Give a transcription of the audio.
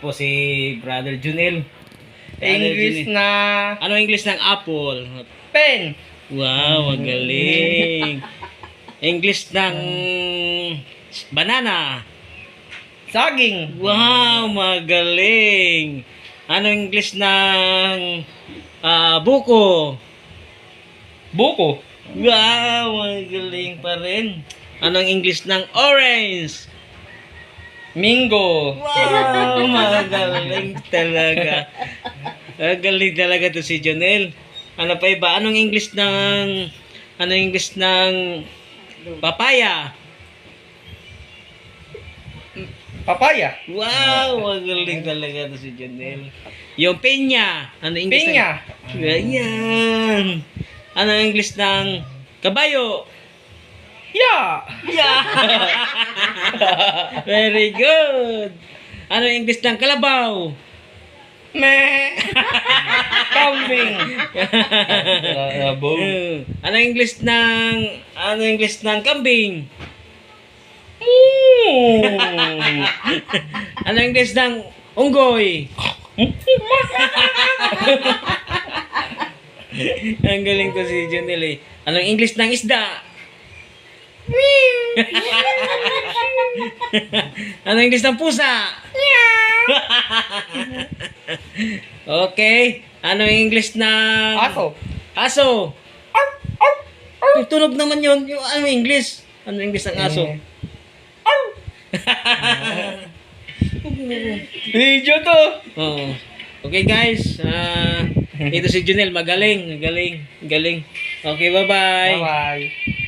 po si Brother Junel. English na Ano English ng apple? pen. Wow, magaling. English ng banana. Saging. Wow, magaling. Ano English ng buko? Buko. Wow, magaling pa rin. Anong English ng orange? Mingo. Wow, magaling talaga. Magaling talaga to si Jonel. Ano pa iba? Anong English ng papaya? Papaya. Wow, magaling talaga to si Jonel. Yung pinya. Ano English Pinya. Ganyan. Anong English ng kabayo? Yeah. Yeah. Very good. Ano English ng kalabaw? Me. Kambing. Ano English ng kambing? Ano English ng unggoy? Ang galing ko si Jonel eh. Anong English ng isda? Anong English ng pusa? Okay. Anong English ng Aso. aso? Tunog naman yun. Yung ano English? Ano English ng aso? Video to. Oo. Okay guys. Ito si Junel. Magaling. Galing. Okay, bye-bye. Bye-bye.